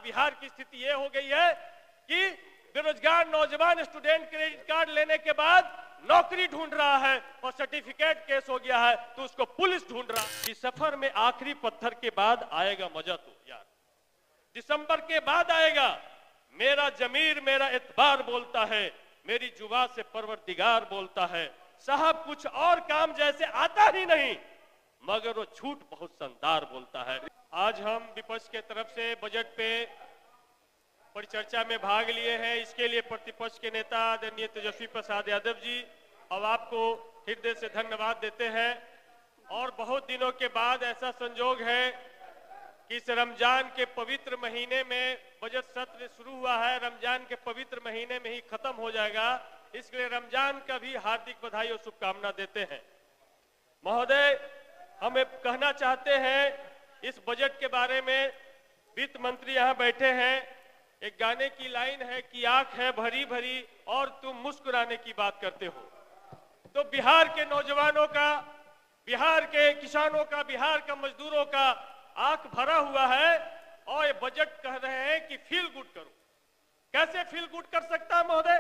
बिहार की स्थिति ये हो गई है कि बेरोजगार नौजवान स्टूडेंट क्रेडिट कार्ड लेने के बाद नौकरी ढूंढ रहा है और सर्टिफिकेट केस हो गया है तो उसको पुलिस ढूंढ रहा है। इस सफर में आखिरी पत्थर के बाद आएगा मजा। तो यार दिसंबर के बाद आएगा। मेरा जमीर मेरा एतबार बोलता है, मेरी जुबान से परवरदिगार बोलता है। साहब कुछ और काम जैसे आता ही नहीं मगर वो झूठ बहुत शानदार बोलता है। आज हम विपक्ष के तरफ से बजट पे परिचर्चा में भाग लिए हैं। इसके लिए प्रतिपक्ष के नेता आदरणीय तेजस्वी प्रसाद यादव जी अब आपको हृदय से धन्यवाद देते हैं। और बहुत दिनों के बाद ऐसा संजोग है कि इस रमजान के पवित्र महीने में बजट सत्र शुरू हुआ है, रमजान के पवित्र महीने में ही खत्म हो जाएगा। इसलिए रमजान का भी हार्दिक बधाई और शुभकामना देते हैं। महोदय, हम कहना चाहते हैं इस बजट के बारे में। वित्त मंत्री यहाँ बैठे हैं। एक गाने की लाइन है कि आंख है भरी भरी और तुम मुस्कुराने की बात करते हो। तो बिहार के नौजवानों का, बिहार के किसानों का, बिहार का मजदूरों का आंख भरा हुआ है और ये बजट कह रहे हैं कि फील गुड करो। कैसे फील गुड कर सकता है महोदय?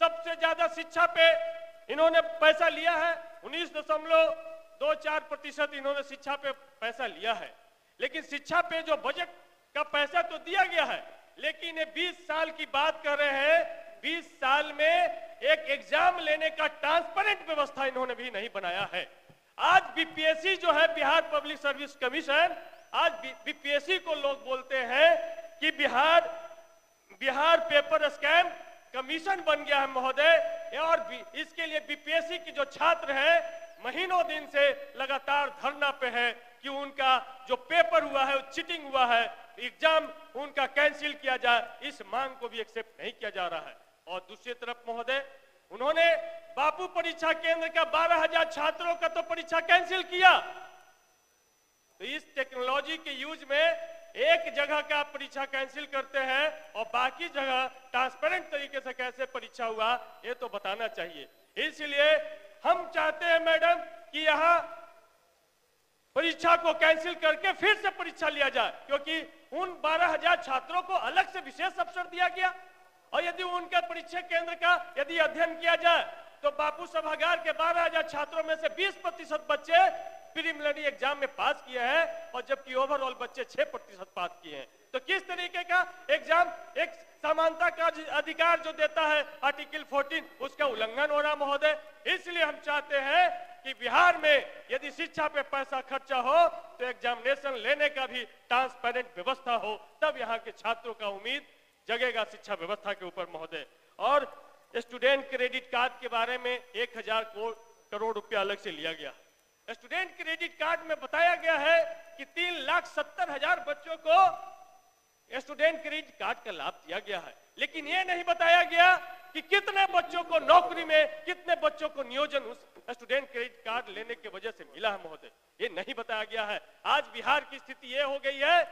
सबसे ज्यादा शिक्षा पे इन्होंने पैसा लिया है, 19.24% इन्होंने शिक्षा पे पैसा लिया है। लेकिन शिक्षा पे जो बजट का पैसा तो दिया गया है, लेकिन ये 20 साल की बात कर रहे हैं। 20 साल में एक एग्जाम लेने का ट्रांसपेरेंट व्यवस्था इन्होंने भी नहीं बनाया है। आज बीपीएससी जो है, बिहार पब्लिक सर्विस कमीशन, आज बीपीएससी को लोग बोलते हैं कि बिहार पेपर स्कैम कमीशन बन गया है महोदय। और इसके लिए बीपीएससी के जो छात्र हैं महीनों दिन से लगातार धरना पे है कि उनका जो पेपर हुआ है वो चीटिंग हुआ है, एग्जाम उनका कैंसिल किया जाए। इस मांग को भी एक्सेप्ट नहीं किया जा रहा है। और दूसरी तरफ महोदय, उन्होंने बापू परीक्षा केंद्र का 12,000 छात्रों का तो परीक्षा कैंसिल किया। तो इस टेक्नोलॉजी के यूज में एक जगह का परीक्षा कैंसिल करते हैं और बाकी जगह ट्रांसपेरेंट तरीके से कैसे परीक्षा हुआ ये तो बताना चाहिए। इसलिए हम चाहते हैं मैडम कि यहाँ परीक्षा को कैंसिल करके फिर से परीक्षा लिया जाए, क्योंकि उन 12,000 छात्रों को अलग से विशेष अवसर दिया गया। और यदि उनका परीक्षा केंद्र का यदि अध्ययन किया जाए तो बापू सभागार के 12,000 छात्रों में से 20% बच्चे प्रीलिमिनरी एग्जाम में पास किए हैं और जबकि ओवरऑल बच्चे 6% पास किए हैं। तो किस तरीके का एग्जाम, एक समानता का अधिकार जो देता है आर्टिकल 14, उसका उल्लंघन हो रहा महोदय। इसलिए हम चाहते हैं कि बिहार में यदि शिक्षा पे पैसा खर्चा हो तो एग्जामिनेशन लेने का भी ट्रांसपेरेंट व्यवस्था हो, तब यहाँ के छात्रों का उम्मीद जगेगा शिक्षा व्यवस्था के ऊपर महोदय। और स्टूडेंट क्रेडिट कार्ड के बारे में 1,000 करोड़ रुपया अलग से लिया गया। स्टूडेंट क्रेडिट कार्ड में बताया गया है कि 3,70,000 बच्चों को स्टूडेंट क्रेडिट कार्ड का लाभ दिया गया है। लेकिन यह नहीं बताया गया कि कितने बच्चों को नौकरी में, कितने बच्चों को नियोजन उस स्टूडेंट क्रेडिट कार्ड लेने की वजह से मिला है महोदय, ये नहीं बताया गया है। आज बिहार की स्थिति ये हो गई है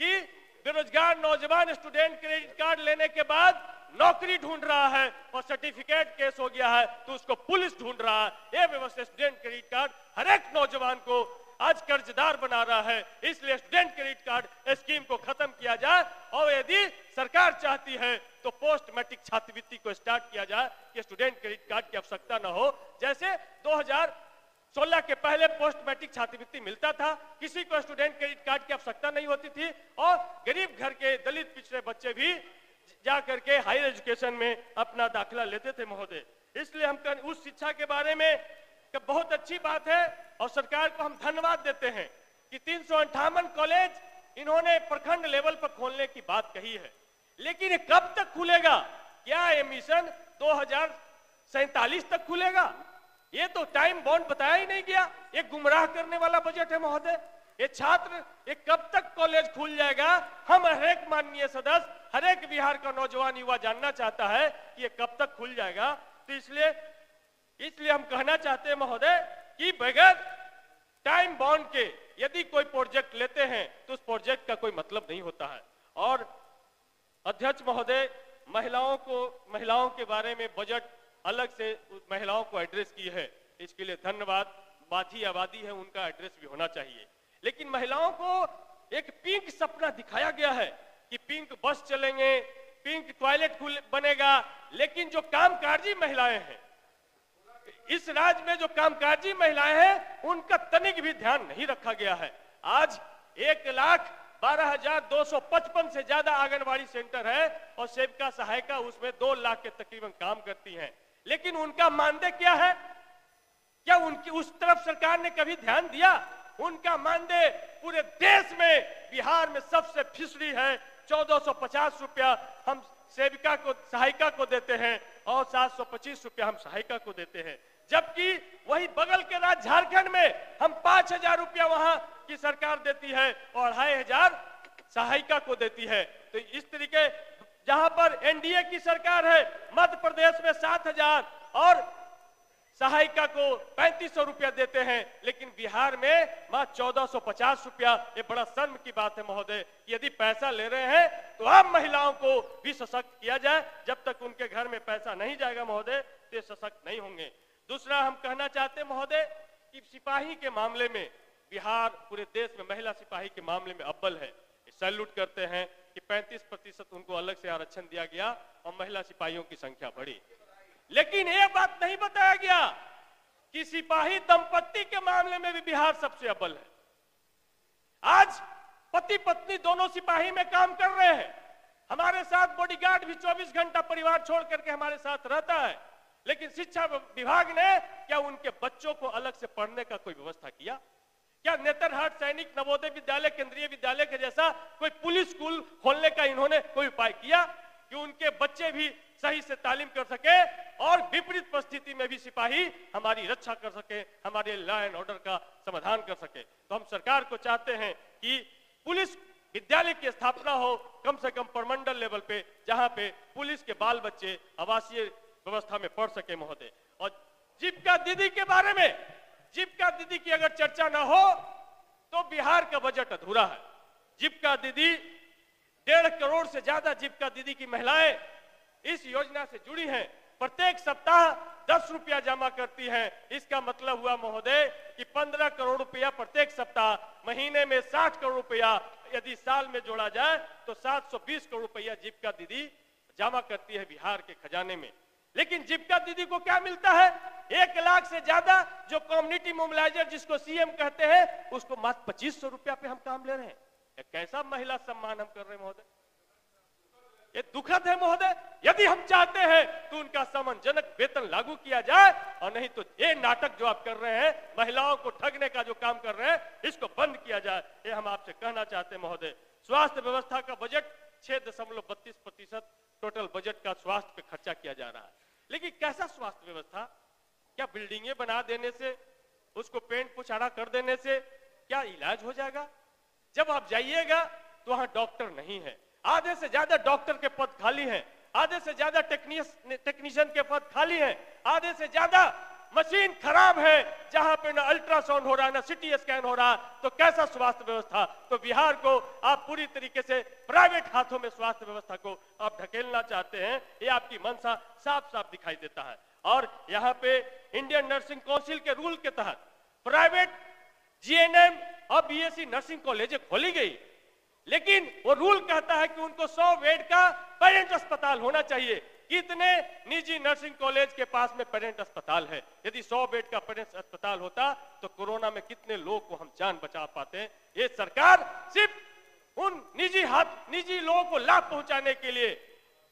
कि बेरोजगार नौजवान स्टूडेंट क्रेडिट कार्ड लेने के बाद नौकरी ढूंढ रहा है और सर्टिफिकेट केस हो गया है तो उसको पुलिस ढूंढ रहा है। यह व्यवस्था स्टूडेंट क्रेडिट कार्ड हर एक नौजवान को आज कर्जदार बना रहा है। इसलिए स्टूडेंट क्रेडिट कार्ड स्कीम को खत्म किया जाए और यदि सरकार चाहती है तो पोस्ट मैट्रिक छात्रवृत्ति को स्टार्ट किया जाए कि स्टूडेंट क्रेडिट कार्ड की आवश्यकता न हो। जैसे 2016 के पहले पोस्ट मैट्रिक छात्रवृत्ति मिलता था, किसी को स्टूडेंट क्रेडिट कार्ड की आवश्यकता नहीं होती थी और गरीब घर के दलित पिछड़े बच्चे भी जा करके हायर एजुकेशन में अपना दाखिला लेते थे महोदय। इसलिए हम उस शिक्षा के बारे में बहुत अच्छी बात है और सरकार को हम धन्यवाद देते हैं कि 358 कॉलेज इन्होंने प्रखंड लेवल पर खोलने की बात कही है। लेकिन ये कब तक खुलेगा? क्या ये मिशन 2047 तक खुलेगा? ये तो टाइम बाउंड बताया ही नहीं गया। ये गुमराह करने वाला बजट है महोदय। ये छात्र, ये कब तक कॉलेज खुल जाएगा? हम हर एक माननीय सदस्य, हर एक बिहार का नौजवान युवा जानना चाहता है कि ये कब तक खुल जाएगा। तो इसलिए हम कहना चाहते हैं महोदय कि बगैर टाइम बाउंड के यदि कोई प्रोजेक्ट लेते हैं तो उस प्रोजेक्ट का कोई मतलब नहीं होता है। और अध्यक्ष महोदय, महिलाओं के बारे में बजट अलग से महिलाओं को एड्रेस की है, इसके लिए धन्यवाद। बाधी आबादी है, उनका एड्रेस भी होना चाहिए। लेकिन महिलाओं को एक पिंक सपना दिखाया गया है कि पिंक बस चलेंगे, पिंक टॉयलेट बनेगा, लेकिन जो कामकाजी महिलाएं हैं इस राज्य में, जो कामकाजी महिलाएं हैं उनका तनिक भी ध्यान नहीं रखा गया है। आज 1,12,255 से ज्यादा आंगनबाड़ी सेंटर है और सेविका सहायिका उसमें 2 लाख के तकरीबन काम करती हैं, लेकिन उनका मानदेय क्या है? क्या उनकी उस तरफ सरकार ने कभी ध्यान दिया? उनका मानदेय पूरे देश में, बिहार में सबसे फिसड़ी है। 1450 रुपया हम सेविका को, सहायिका को देते हैं और 725 रुपया हम सहायिका को देते हैं, जबकि वही बगल के राज्य झारखंड में हम 5,000 रुपया वहां की सरकार देती है और 2,500 सहायिका को देती है। तो इस तरीके, जहां पर एनडीए की सरकार है, मध्य प्रदेश में 7,000 और सहायिका को 3,500 रुपया देते हैं, लेकिन बिहार में मात्र 1,450 रुपया। ये बड़ा शर्म की बात है महोदय। यदि पैसा ले रहे हैं तो आम महिलाओं को भी सशक्त किया जाए। जब तक उनके घर में पैसा नहीं जाएगा महोदय, तो सशक्त नहीं होंगे। दूसरा हम कहना चाहते हैं महोदय कि सिपाही के मामले में बिहार पूरे देश में महिला सिपाही के मामले में अव्वल है। सैल्यूट करते हैं कि 35% उनको अलग से आरक्षण दिया गया और महिला सिपाहियों की संख्या बढ़ी, लेकिन ये बात नहीं बताया गया कि सिपाही दंपत्ति के मामले में भी बिहार सबसे अव्वल है। आज पति पत्नी दोनों सिपाही में काम कर रहे हैं। हमारे साथ बॉडीगार्ड भी 24 घंटा परिवार छोड़ करके हमारे साथ रहता है, लेकिन शिक्षा विभाग ने क्या उनके बच्चों को अलग से पढ़ने का कोई व्यवस्था किया? क्या नेतरहाट सैनिक नवोदय विद्यालय, केंद्रीय विद्यालय के जैसा कोई पुलिस स्कूल खोलने का इन्होंने कोई उपाय किया कि उनके बच्चे भी सही से तालीम कर सके और विपरीत परिस्थिति में भी सिपाही हमारी रक्षा कर सके, हमारे लॉ एंड ऑर्डर का समाधान कर सके? तो हम सरकार को चाहते हैं कि पुलिस विद्यालय की स्थापना हो, कम से कम प्रमंडल लेवल पे, जहां पे पुलिस के बाल बच्चे आवासीय व्यवस्था में पढ़ सके महोदय। और जीविका दीदी के बारे में, जीविका दीदी की अगर चर्चा ना हो तो बिहार का बजट अधूरा है। जीविका दीदी 1.5 करोड़ से ज्यादा जीविका दीदी की महिलाएं इस योजना से जुड़ी हैं। प्रत्येक सप्ताह 10 रुपया जमा करती हैं। इसका मतलब हुआ महोदय कि 15 करोड़ रुपया प्रत्येक सप्ताह, महीने में 60 करोड़ रुपया, यदि साल में जोड़ा जाए तो 720 करोड़ रुपया जीविका दीदी जमा करती है बिहार के खजाने में। लेकिन जीविका दीदी को क्या मिलता है? 1 लाख से ज्यादा जो कम्युनिटी मोबिलाइजर जिसको सीएम कहते हैं, उसको मात्र 2500 रुपया पे हम काम ले रहे हैं। कैसा महिला सम्मान हम कर रहे हैं महोदय? ये दुखद है महोदय। यदि हम चाहते हैं तो उनका सम्मानजनक वेतन लागू किया जाए, और नहीं तो ये नाटक जो आप कर रहे हैं, महिलाओं को ठगने का जो काम कर रहे हैं, इसको बंद किया जाए। ये हम आपसे कहना चाहते हैं महोदय। स्वास्थ्य व्यवस्था का बजट 6.32% टोटल बजट का स्वास्थ्य पे खर्चा किया जा रहा है, लेकिन कैसा स्वास्थ्य व्यवस्था? क्या बिल्डिंगें बना देने से, उसको पेंट पुछाड़ा कर देने से क्या इलाज हो जाएगा? जब आप जाइएगा तो वहां डॉक्टर नहीं है। आधे से ज्यादा डॉक्टर के पद खाली हैं, आधे से ज्यादा टेक्नीशियन के पद खाली हैं, आधे से ज्यादा मशीन खराब है, जहां पे ना अल्ट्रासाउंड हो रहा है, ना सिटी स्कैन हो रहा। तो कैसा स्वास्थ्य व्यवस्था? तो बिहार को आप पूरी तरीके से प्राइवेट हाथों में स्वास्थ्य व्यवस्था को आप ढकेलना चाहते हैं। ये आपकी मंशा साफ साफ दिखाई देता है। और यहाँ पे इंडियन नर्सिंग काउंसिल के रूल के तहत प्राइवेट जीएनएम और बीएससी नर्सिंग कॉलेज खोली गई, लेकिन वो रूल कहता है कि उनको 100 बेड का पेरेंट अस्पताल होना चाहिए। कितने निजी नर्सिंग कॉलेज के पास में पेरेंट अस्पताल है? यदि 100 बेड का पेरेंट अस्पताल होता तो कोरोना में कितने लोग को हम जान बचा पाते हैं। ये सरकार सिर्फ उन निजी लोगों को लाभ पहुंचाने के लिए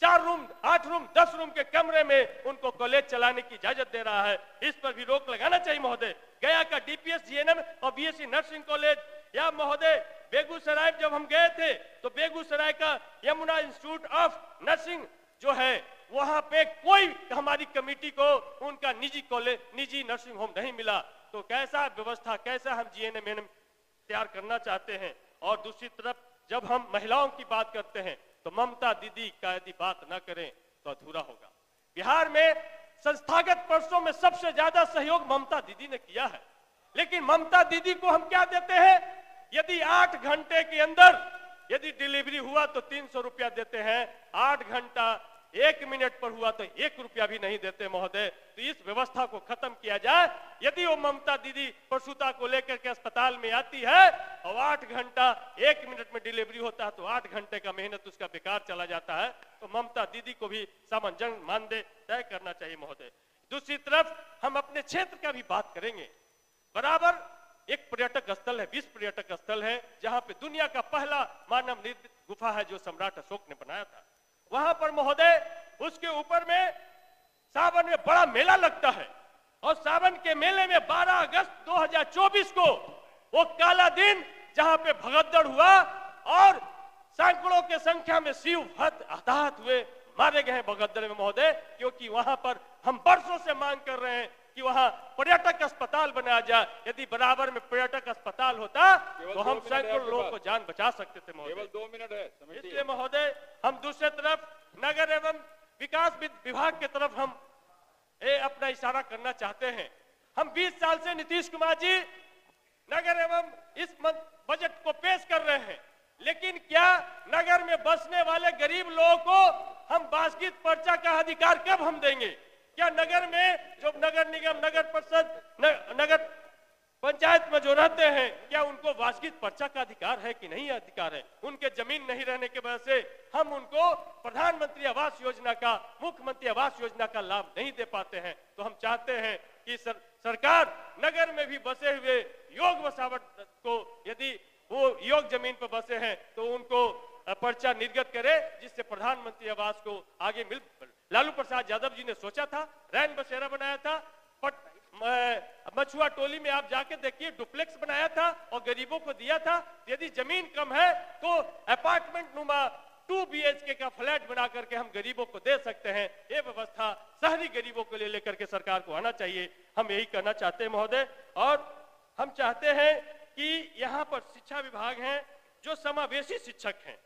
4 रूम, 8 रूम, 10 रूम के कमरे में उनको कॉलेज चलाने की इजाजत दे रहा है। इस पर भी रोक लगाना चाहिए महोदय। गया का डीपीएस, जीएनएम और बीएससी नर्सिंग कॉलेज, या महोदय बेगूसराय जब हम गए थे तो बेगूसराय का यमुना इंस्टीट्यूट ऑफ नर्सिंग जो है, वहां पे कोई हमारी कमेटी को उनका निजी कॉलेज, निजी नर्सिंग होम नहीं मिला। तो कैसा व्यवस्था, कैसा हम जीएनएम तैयार करना चाहते हैं? और दूसरी तरफ जब हम महिलाओं की बात करते हैं तो ममता दीदी का यदि बात न करें तो अधूरा होगा। बिहार में संस्थागत वर्षों में सबसे ज्यादा सहयोग ममता दीदी ने किया है, लेकिन ममता दीदी को हम क्या देते हैं? यदि 8 घंटे के अंदर यदि डिलीवरी हुआ तो 300 रुपया देते हैं। 8 घंटा 1 मिनट पर हुआ तो 1 रुपया भी नहीं देते महोदय। तो इस व्यवस्था को खत्म किया जाए। यदि वो ममता दीदी प्रसूता को लेकर के अस्पताल में आती है और 8 घंटा 1 मिनट में डिलीवरी होता है तो 8 घंटे का मेहनत उसका बेकार चला जाता है। तो ममता दीदी को भी सामंजस्य मानदेय तय करना चाहिए महोदय। दूसरी तरफ हम अपने क्षेत्र का भी बात करेंगे। बराबर एक पर्यटक स्थल है, विश्व पर्यटक स्थल है, जहां पे दुनिया का पहला मानव निर्मित गुफा है जो सम्राट अशोक ने बनाया था। वहां पर महोदय उसके ऊपर में सावन में बड़ा मेला लगता है और सावन के मेले में 12 अगस्त 2024 को वो काला दिन जहां पे भगदड़ हुआ और सैकड़ों के संख्या में शिव भक्त हताहत हुए, मारे गए हैं भगदड़ में महोदय। क्योंकि वहां पर हम वर्षों से मांग कर रहे हैं कि वहां पर्यटक अस्पताल बनाया जाए। यदि बराबर में पर्यटक अस्पताल होता तो हम सैकड़ों लोगों को जान बचा सकते थे महोदय। केवल 2 मिनट है। इसलिए महोदय हम दूसरे तरफ नगर एवं विकास विभाग की तरफ हम अपना इशारा करना चाहते हैं। हम 20 साल से नीतीश कुमार जी नगर एवं इस बजट को पेश कर रहे हैं, लेकिन क्या नगर में बसने वाले गरीब लोगों को हम बासगीत पर्चा का अधिकार कब हम देंगे? क्या नगर में जो नगर निगम, नगर परिषद, नगर पंचायत में जो रहते हैं क्या उनको वासगीत पर्चा का अधिकार है कि नहीं अधिकार है? उनके जमीन नहीं रहने की वजह से हम उनको प्रधानमंत्री आवास योजना का, मुख्यमंत्री आवास योजना का लाभ नहीं दे पाते हैं। तो हम चाहते हैं कि सरकार नगर में भी बसे हुए योग बसावट को, यदि वो योग जमीन पर बसे हैं तो उनको पर्चा निर्गत करे, जिससे प्रधानमंत्री आवास को आगे मिल। लालू प्रसाद यादव जी ने सोचा था, रैन बसेरा बनाया था, मछुआ टोली में आप जाके देखिए डुप्लेक्स बनाया था और गरीबों को दिया था। यदि जमीन कम है तो अपार्टमेंट नुमा 2 BHK का फ्लैट बना करके हम गरीबों को दे सकते हैं। ये व्यवस्था शहरी गरीबों को ले लेकर के सरकार को आना चाहिए। हम यही करना चाहते हैं महोदय। और हम चाहते हैं कि यहाँ पर शिक्षा विभाग है जो समावेशी शिक्षक हैं,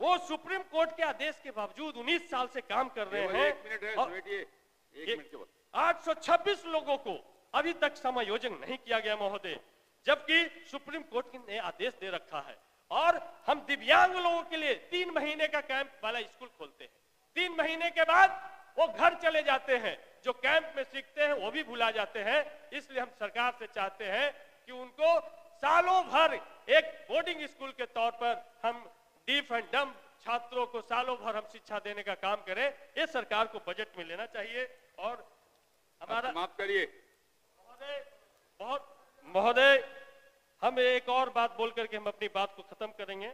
वो सुप्रीम कोर्ट के आदेश के बावजूद 19 साल से काम कर रहे हैं। 1 मिनट है, समेटिए 1 मिनट केवल। 826 लोगों को अभी तक समायोजन नहीं किया गया महोदय, जबकि सुप्रीम कोर्ट ने आदेश दे रखा है। और हम दिव्यांग लोगों के लिए 3 महीने का कैंप वाला स्कूल खोलते हैं। 3 महीने के बाद वो घर चले जाते हैं, जो कैंप में सीखते हैं वो भी भुला जाते हैं। इसलिए हम सरकार से चाहते हैं कि उनको सालों भर एक बोर्डिंग स्कूल के तौर पर हम डीफ एंड डम्ब छात्रों को सालों भर हम शिक्षा देने का काम करें। ये सरकार को बजट में लेना चाहिए। और हमारा समाप्त करिए महोदय, हम एक और बात बोल करके हम अपनी बात को खत्म करेंगे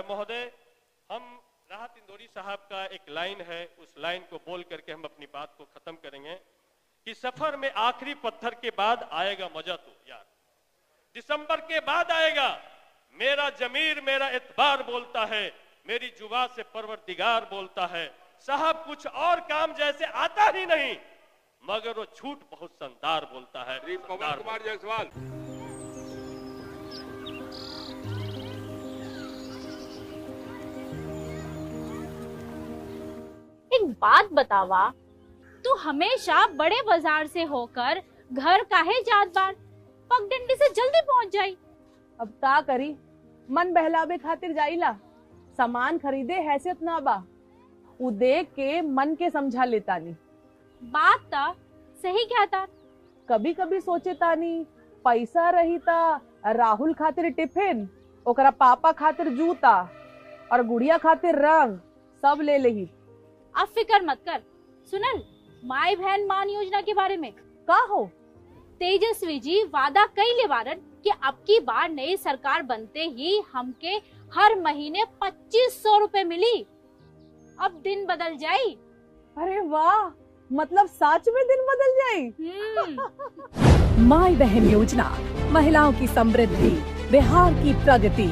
महोदय। हम राहत इंदौरी साहब का एक लाइन है, उस लाइन को बोल करके हम अपनी बात को खत्म करेंगे कि सफर में आखिरी पत्थर के बाद आएगा मजा। तो यार दिसंबर के बाद आएगा। मेरा जमीर मेरा एतबार बोलता है, मेरी जुबान से परवरदिगार बोलता है। साहब कुछ और काम जैसे आता ही नहीं, मगर वो झूठ बहुत शानदार बोलता है। पवन कुमार जायसवाल। एक बात बतावा, तू हमेशा बड़े बाजार से होकर घर काहे जात बार? पगडंडी से जल्दी पहुंच जाई। अब का करी, मन बहलावे खातिर जाइला। सामान खरीदे हैसियत ना बा, उ देख के मन के समझा लेता नी। बात ता सही कहता। कभी कभी सोचे तानी पैसा रही ता राहुल खातिर टिफिन, ओकरा पापा खातिर जूता और गुड़िया खातिर रंग सब ले लेही। अब फिकर मत कर। सुनल माई बहन मान योजना के बारे में का हो? तेजस्वी जी वादा कइले बारन कि अब की बार नई सरकार बनते ही हमके हर महीने 2500 रुपए मिली। अब दिन बदल जाई। अरे वाह, मतलब सच में दिन बदल जाई। माई बहन योजना, महिलाओं की समृद्धि, बिहार की प्रगति।